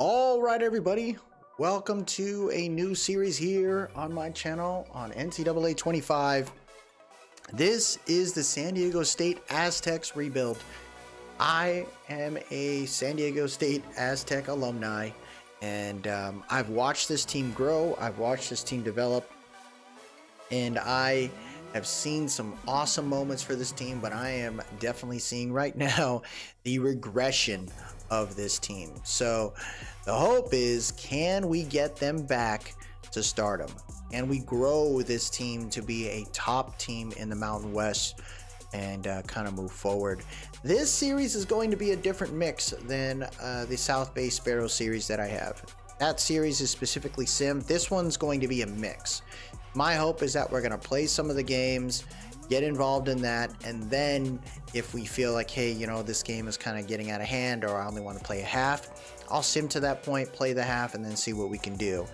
All right, everybody, welcome to a new series here on my channel on NCAA 25. This is the San Diego State Aztecs rebuild. I am a San Diego State Aztec alumni, and I've watched this team grow, I've watched this team develop, and I have seen some awesome moments for this team, but I am definitely seeing right now the regression of this team. So the hope is, can we get them back to stardom? Can we grow this team to be a top team in the Mountain West and kind of move forward? This series is going to be a different mix than the South Bay Sparrow series that I have. That series is specifically sim. This one's going to be a mix. My hope is that we're going to play some of the games, get involved in that, and then if we feel like, hey, you know, this game is kind of getting out of hand, or I only want to play a half, I'll sim to that point, play the half, and then see what we can do.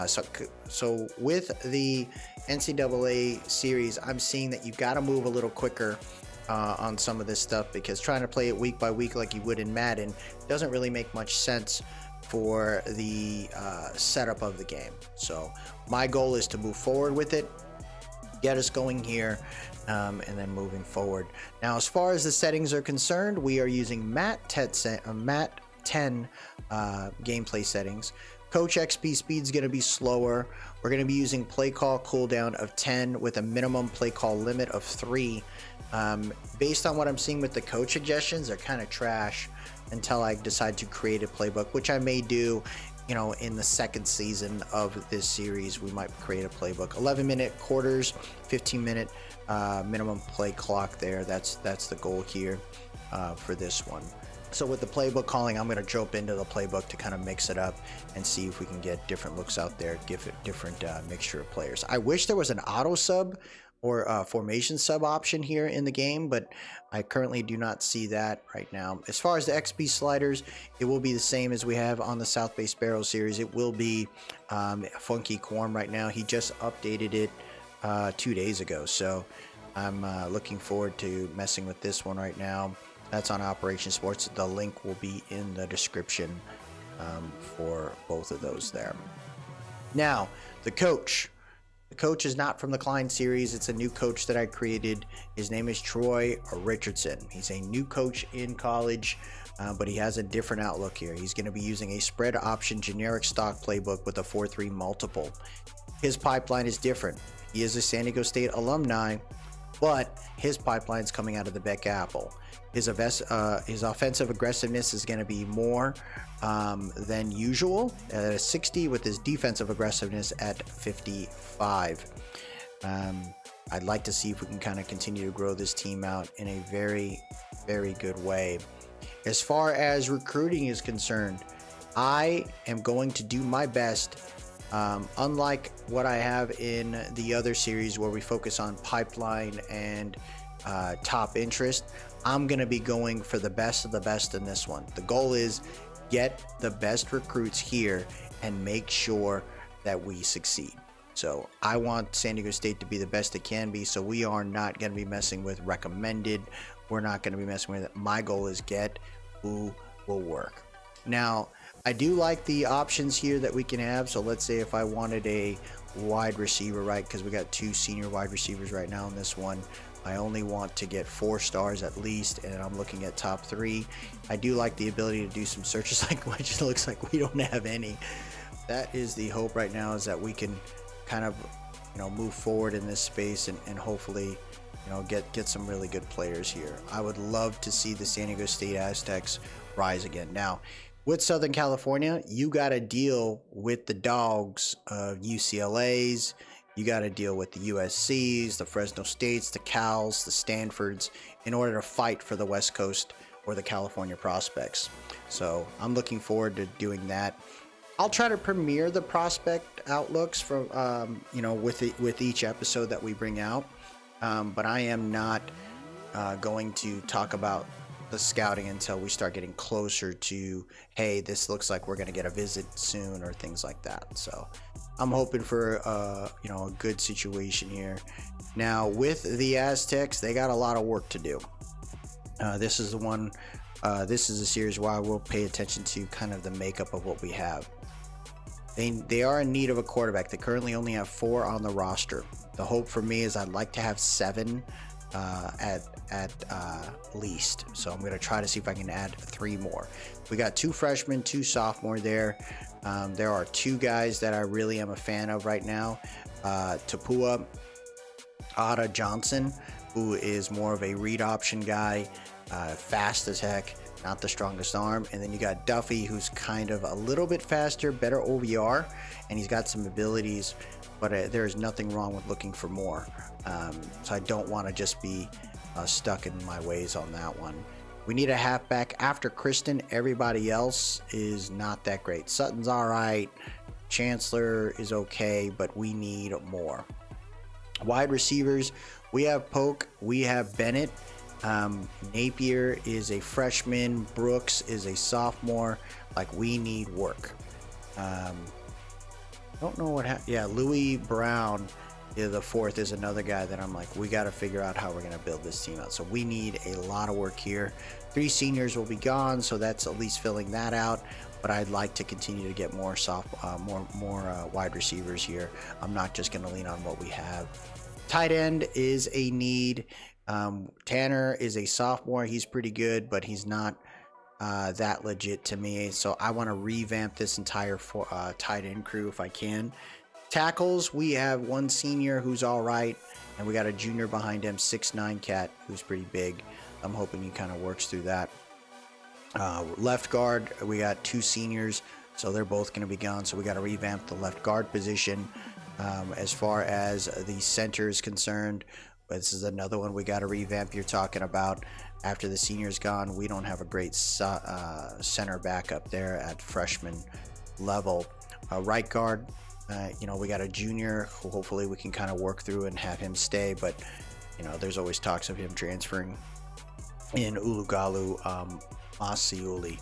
So with the NCAA series, I'm seeing that you've got to move a little quicker on some of this stuff, because trying to play it week by week like you would in Madden doesn't really make much sense for the setup of the game. So my goal is to move forward with it, get us going here, and then moving forward. Now, as far as the settings are concerned, we are using Mat 10 gameplay settings. Coach XP speed is going to be slower. We're going to be using play call cooldown of 10 with a minimum play call limit of 3. Based on what I'm seeing with the coach suggestions, they're kind of trash until I decide to create a playbook, which I may do, you know, in the second season of this series. We might create a playbook. 11-minute quarters, 15-minute minimum play clock there. That's the goal here for this one. So with the playbook calling, I'm going to jump into the playbook to kind of mix it up and see if we can get different looks out there, give it different mixture of players. I wish there was an auto sub or formation sub option here in the game, but I currently do not see that right now. As far as the XP sliders, it will be the same as we have on the South Bay Sparrow series. It will be Funky Quorum right now. He just updated it 2 days ago, so I'm looking forward to messing with this one right now. That's on Operation Sports. The link will be in the description for both of those there. Now, the coach. The coach is not from the Klein series. It's a new coach that I created. His name is Troy Richardson. He's a new coach in college, but he has a different outlook here. He's going to be using a spread option generic stock playbook with a 4-3 multiple. His pipeline is different. He is a San Diego State alumni, but his pipeline is coming out of the Beck Apple. His offensive aggressiveness is going to be more than usual at 60, with his defensive aggressiveness at 55. I'd like to see if we can kind of continue to grow this team out in a very, very good way. As far as recruiting is concerned, I am going to do my best. Unlike what I have in the other series where we focus on pipeline and top interest, I'm going to be going for the best of the best in this one. The goal is get the best recruits here and make sure that we succeed. So I want San Diego State to be the best it can be, so we are not going to be messing with recommended. We're not going to be messing with it. My goal is get who will work. Now, I do like the options here that we can have. So let's say if I wanted a wide receiver, right, because we got 2 senior wide receivers right now in this one. I only want to get 4 stars at least, and I'm looking at top 3. I do like the ability to do some searches, like which looks like we don't have any. That is the hope right now, is that we can kind of, you know, move forward in this space and hopefully, you know, get some really good players here. I would love to see the San Diego State Aztecs rise again. Now, with Southern California, you got to deal with the dogs of UCLA's. You got to deal with the USCs, the Fresno States, the Cals, the Stanfords, in order to fight for the West Coast or the California prospects. So I'm looking forward to doing that. I'll try to premiere the prospect outlooks from, you know, with each episode that we bring out. But I am not going to talk about the scouting until we start getting closer to, hey, this looks like we're going to get a visit soon, or things like that. So I'm hoping for you know, a good situation here. Now with the Aztecs, they got a lot of work to do. This is the one this is a series where I will pay attention to kind of the makeup of what we have. They are in need of a quarterback. They currently only have 4 on the roster. The hope for me is I'd like to have 7 at least. So I'm going to try to see if I can add 3 more. We got 2 freshmen, 2 sophomore there. There are 2 guys that I really am a fan of right now. Tapua Ada Johnson, who is more of a read option guy, fast as heck, not the strongest arm. And then you got Duffy, who's kind of a little bit faster, better OVR, and he's got some abilities, but there's nothing wrong with looking for more. So I don't want to just be stuck in my ways on that one. We need a halfback. After Kristen, everybody else is not that great. Sutton's all right. Chancellor is okay, but we need more. Wide receivers, we have Polk, we have Bennett. Napier is a freshman. Brooks is a sophomore. Like, we need work. Don't know what happened. Yeah, Louis Brown, the 4th, is another guy that I'm like, we got to figure out how we're going to build this team out. So we need a lot of work here. 3 seniors will be gone, so that's at least filling that out. But I'd like to continue to get more wide receivers here. I'm not just going to lean on what we have. Tight end is a need. Tanner is a sophomore. He's pretty good, but he's not that legit to me. So I want to revamp this entire tight end crew if I can. Tackles, we have 1 senior who's all right, and we got a junior behind him, 6'9" cat, who's pretty big. I'm hoping he kind of works through that. Left guard, we got 2 seniors, so they're both going to be gone. So we got to revamp the left guard position. As far as the center is concerned, this is another one we got to revamp. You're talking about after the senior's gone, we don't have a great center backup there at freshman level. Right guard, we got a junior who hopefully we can kind of work through and have him stay, but there's always talks of him transferring in Ulugalu Masiuli.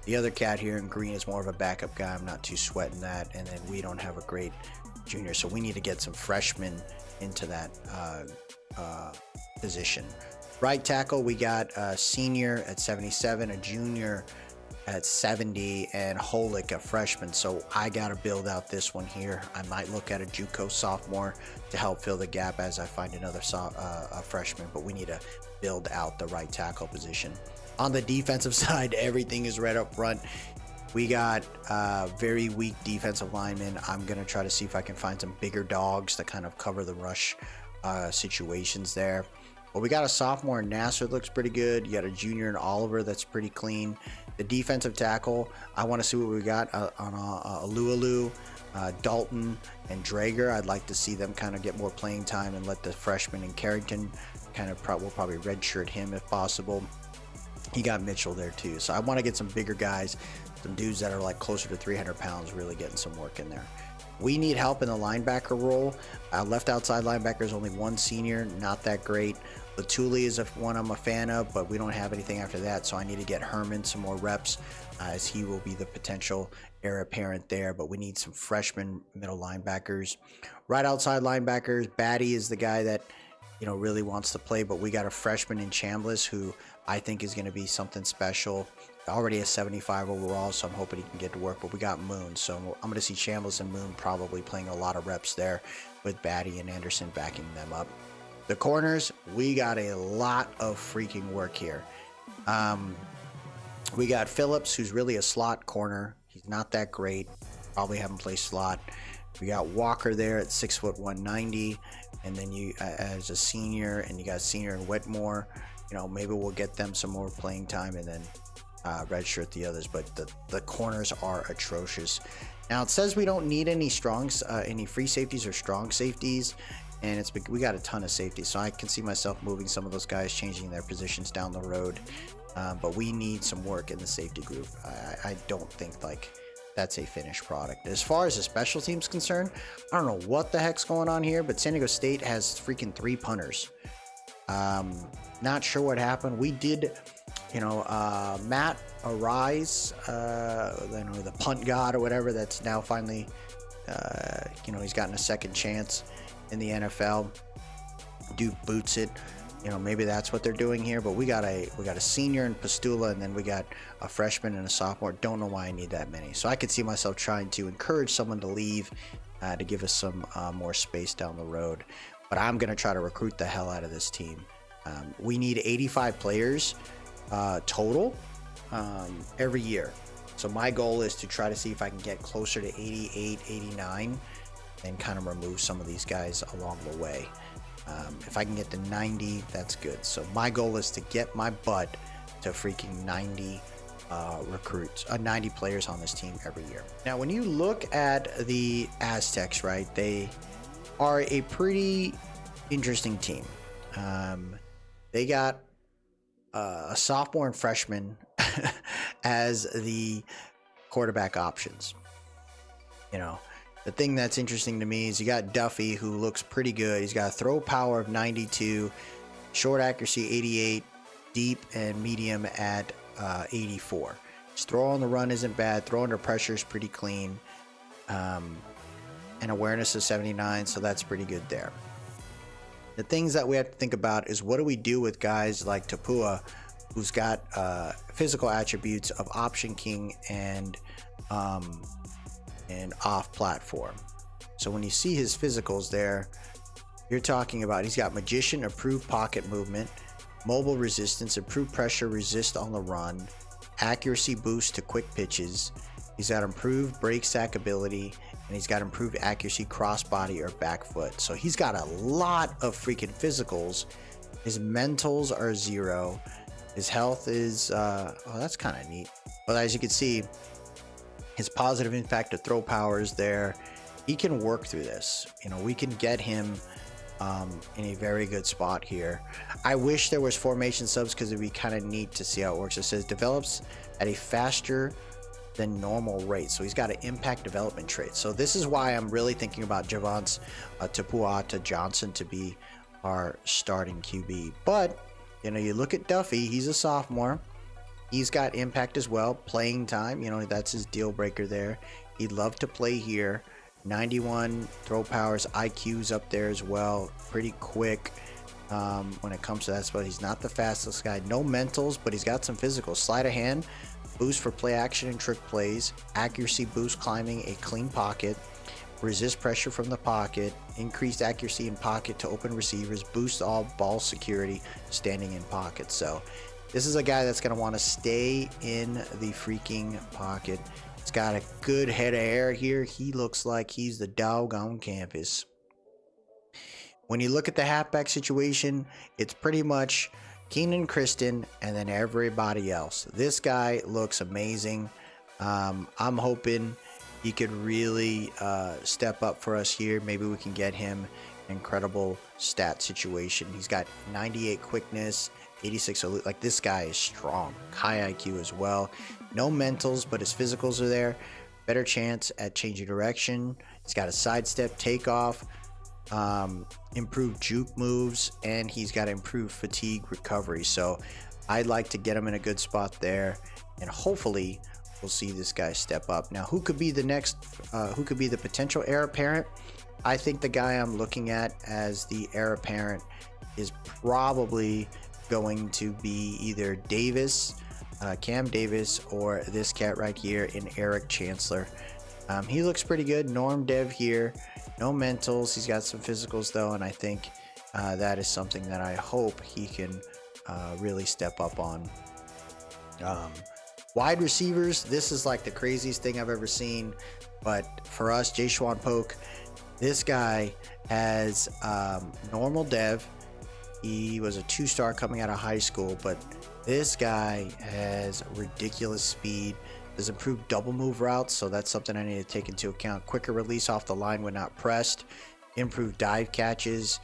The other cat here in green is more of a backup guy. I'm not too sweating that. And then we don't have a great junior, so we need to get some freshmen into that position. Right tackle, we got a senior at 77, a junior at 70, and Holick, a freshman. So I got to build out this one here. I might look at a JUCO sophomore to help fill the gap as I find another freshman, but we need to build out the right tackle position. On the defensive side, everything is red up front. We got very weak defensive linemen. I'm going to try to see if I can find some bigger dogs to kind of cover the rush situations there. But we got a sophomore in Nasser, looks pretty good. You got a junior in Oliver that's pretty clean. The defensive tackle, I want to see what we got on Alualu, Dalton, and Drager. I'd like to see them kind of get more playing time and let the freshman in Carrington kind of we'll probably redshirt him if possible. He got Mitchell there too. So I want to get some bigger guys, some dudes that are like closer to 300 pounds, really getting some work in there. We need help in the linebacker role. Left outside linebacker is only 1 senior, not that great. Latuli is one I'm a fan of, but we don't have anything after that, so I need to get Herman some more reps as he will be the potential heir apparent there, but we need some freshman middle linebackers. Right outside linebackers, Batty is the guy that really wants to play, but we got a freshman in Chambliss who I think is going to be something special. Already a 75 overall, so I'm hoping he can get to work, but we got Moon, so I'm going to see Chambliss and Moon probably playing a lot of reps there with Batty and Anderson backing them up. The corners, we got a lot of freaking work here. We got Phillips, who's really a slot corner. He's not that great. Probably haven't played slot. We got Walker there at 6 foot 190, and then you as a senior, and you got senior in Whitmore. Maybe we'll get them some more playing time and then redshirt the others. But the corners are atrocious. Now it says we don't need any any free safeties or strong safeties. And we got a ton of safety, so I can see myself moving some of those guys, changing their positions down the road. But we need some work in the safety group. I don't think that's a finished product. As far as the special teams concerned, I don't know what the heck's going on here, but San Diego State has freaking 3 punters. Not sure what happened. We did, Matt Arise, the punt god or whatever. That's now finally, he's gotten a second chance in the NFL. Dude boots it. You know, maybe that's what they're doing here, but we got a senior in Pastula, and then we got a freshman and a sophomore. Don't know why I need that many. So I could see myself trying to encourage someone to leave to give us some more space down the road. But I'm going to try to recruit the hell out of this team. We need 85 players total every year. So my goal is to try to see if I can get closer to 88, 89, and kind of remove some of these guys along the way. If I can get to 90, that's good. So my goal is to get my butt to freaking 90 90 players on this team every year. Now, when you look at the Aztecs, right, they are a pretty interesting team. They got a sophomore and freshman as the quarterback options. You know, the thing that's interesting to me is you got Duffy, who looks pretty good. He's got a throw power of 92, short accuracy 88, deep and medium at 84. His throw on the run isn't bad. Throw under pressure is pretty clean. And awareness is 79, so that's pretty good there. The things that we have to think about is, what do we do with guys like Tapua, who's got physical attributes of option king and off platform. So when you see his physicals there, you're talking about he's got magician, improved pocket movement, mobile resistance, improved pressure resist on the run, accuracy boost to quick pitches. He's got improved break sack ability, and he's got improved accuracy crossbody or back foot. So he's got a lot of freaking physicals. His mentals are 0. His health is oh, that's kind of neat. But as you can see, his positive impact to throw power is there. He can work through this. You know, we can get him in a very good spot here. I wish there was formation subs, because it'd be kind of neat to see how it works. It says develops at a faster than normal rate. So he's got an impact development trait. So this is why I'm really thinking about Javance Tapuata Johnson to be our starting QB. But, you know, you look at Duffy, he's a sophomore. He's got impact as well, playing time. You know, that's his deal breaker there. He'd love to play here. 91 throw powers, IQ's up there as well. Pretty quick when it comes to that spot. He's not the fastest guy. No mentals, but he's got some physicals. Sleight of hand, boost for play action and trick plays, accuracy boost climbing a clean pocket, resist pressure from the pocket, increased accuracy in pocket to open receivers, boost all ball security standing in pocket. So this is a guy that's going to want to stay in the freaking pocket. He's got a good head of hair here. He looks like he's the dog on campus. When you look at the halfback situation, it's pretty much Keenan Kristen and then everybody else. This guy looks amazing. I'm hoping he could really step up for us here. Maybe we can get him an incredible stat situation. He's got 98 quickness, 86 elite. Like, this guy is strong. High IQ as well. No mentals, but his physicals are there. Better chance at changing direction. He's got a sidestep takeoff, improved juke moves, and he's got improved fatigue recovery. So I'd like to get him in a good spot there, and hopefully we'll see this guy step up. Now, who could be the next, who could be the potential heir apparent? I think the guy I'm looking at as the heir apparent is probably going to be either Davis, Cam Davis, or this cat right here in Eric Chancellor. He looks pretty good. Norm Dev here. No mentals. He's got some physicals though, and I think that is something that I hope he can really step up on. Wide receivers, this is like the craziest thing I've ever seen. But for us, Jayshawn Polk, this guy has normal dev. He was a 2-star coming out of high school, but this guy has ridiculous speed. Has improved double move routes, so that's something I need to take into account. Quicker release off the line when not pressed. Improved dive catches.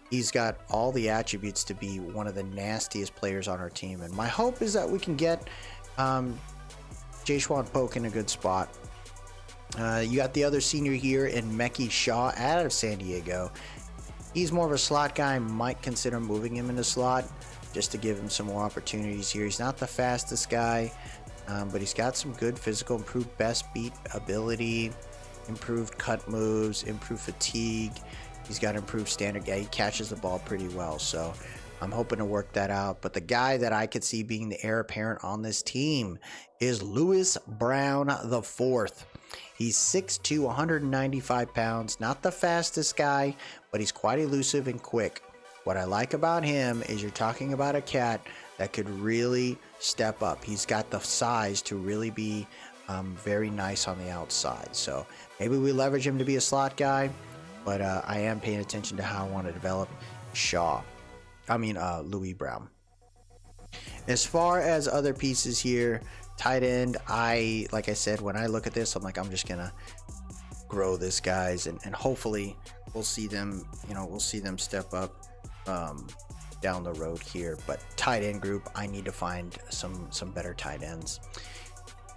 He's got all the attributes to be one of the nastiest players on our team, and my hope is that we can get Jayshawn Polk in a good spot. You got the other senior here in Mekhi Shaw out of San Diego. He's more of a slot guy. Might consider moving him into slot just to give him some more opportunities here. He's not the fastest guy, but he's got some good physical, improved best beat ability, improved cut moves, improved fatigue. He's got improved standard. Yeah, he catches the ball pretty well. So I'm hoping to work that out. But the guy that I could see being the heir apparent on this team is Lewis Brown the fourth. He's 6'2", 195 pounds. Not the fastest guy, but he's quite elusive and quick. What I like about him is you're talking about a cat that could really step up. He's got the size to really be very nice on the outside. So maybe we leverage him to be a slot guy, but I am paying attention to how I want to develop Louis Brown. As far as other pieces here, tight end, like I said, when I look at this, I'm like, I'm just gonna grow this guys, and hopefully we'll see them, we'll see them step up down the road here. But tight end group, I need to find some better tight ends.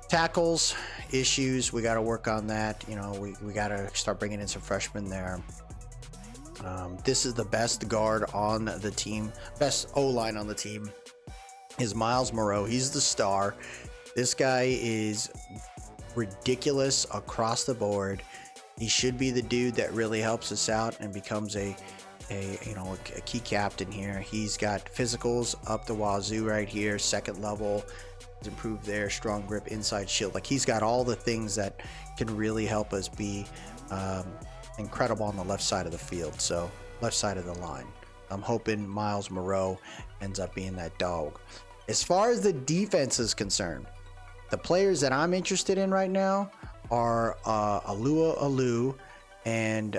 Tackles issues, we got to work on that. We got to start bringing in some freshmen there. This is the best guard on the team, best O-line on the team is Miles Moreau. He's the star. This guy is ridiculous across the board. He should be the dude that really helps us out and becomes a key captain here. He's got physicals up the wazoo right here, second level, improved there, strong grip, inside shield. Like, he's got all the things that can really help us be incredible on the left side of the field, so left side of the line. I'm hoping Miles Moreau ends up being that dog. As far as the defense is concerned, the players that I'm interested in right now are Alu and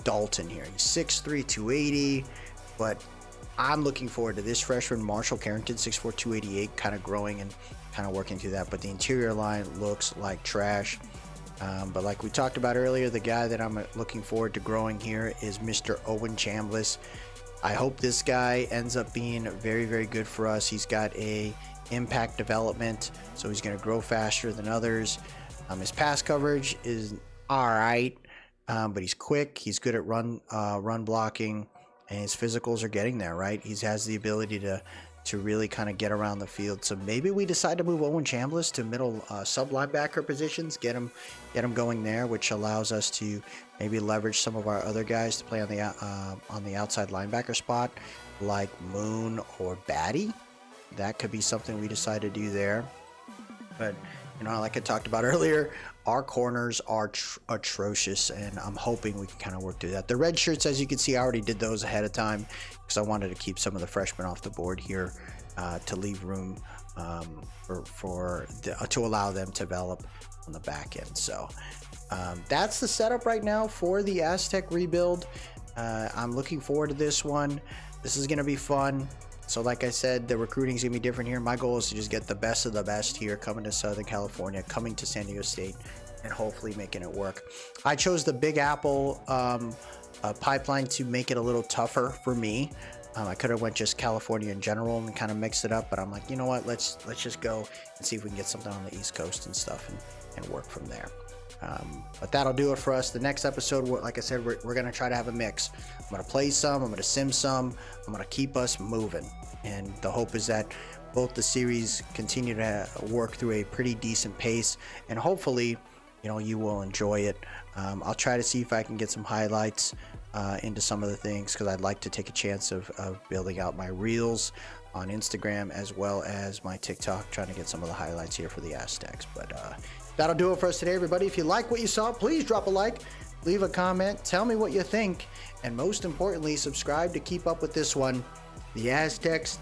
Dalton here. He's 6'3", 280, but I'm looking forward to this freshman, Marshall Carrington, 6'4", 288, kind of growing and kind of working through that. But the interior line looks like trash. But like we talked about earlier, the guy that I'm looking forward to growing here is Mr. Owen Chambliss. I hope this guy ends up being very, very good for us. He's got a impact development, so he's going to grow faster than others. His pass coverage is all right, but he's quick. He's good at run blocking, and his physicals are getting there, right? He has the ability to really kind of get around the field. So maybe we decide to move Owen Chambliss to middle sub linebacker positions, get him going there, which allows us to maybe leverage some of our other guys to play on the outside linebacker spot, like Moon or Batty. That could be something we decide to do there. But like I talked about earlier, our corners are atrocious, and I'm hoping we can kind of work through that. The red shirts, as you can see, I already did those ahead of time because I wanted to keep some of the freshmen off the board here to leave room to allow them to develop on the back end. So that's the setup right now for the Aztec rebuild. I'm looking forward to this one. This is going to be fun. So like I said, the recruiting is going to be different here. My goal is to just get the best of the best here, coming to Southern California, coming to San Diego State, and hopefully making it work. I chose the Big Apple pipeline to make it a little tougher for me. I could have went just California in general and kind of mixed it up, but I'm like, you know what, let's just go and see if we can get something on the East Coast and stuff and work from there. But that'll do it for us. The next episode, like I said, we're going to try to have a mix. I'm going to play some, I'm going to sim some, I'm going to keep us moving. And the hope is that both the series continue to work through a pretty decent pace, and hopefully, you will enjoy it. I'll try to see if I can get some highlights into some of the things, because I'd like to take a chance of building out my reels on Instagram as well as my TikTok, trying to get some of the highlights here for the Aztecs. But that'll do it for us today, everybody. If you like what you saw, please drop a like, leave a comment, tell me what you think, and most importantly, subscribe to keep up with this one. The Aztecs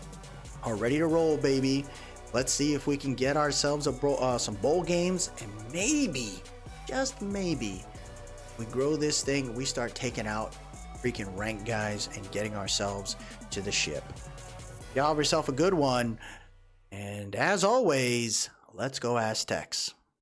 are ready to roll, baby. Let's see if we can get ourselves some bowl games, and maybe, just maybe, we grow this thing, we start taking out freaking ranked guys and getting ourselves to the ship. Y'all have yourself a good one, and as always, let's go Aztecs.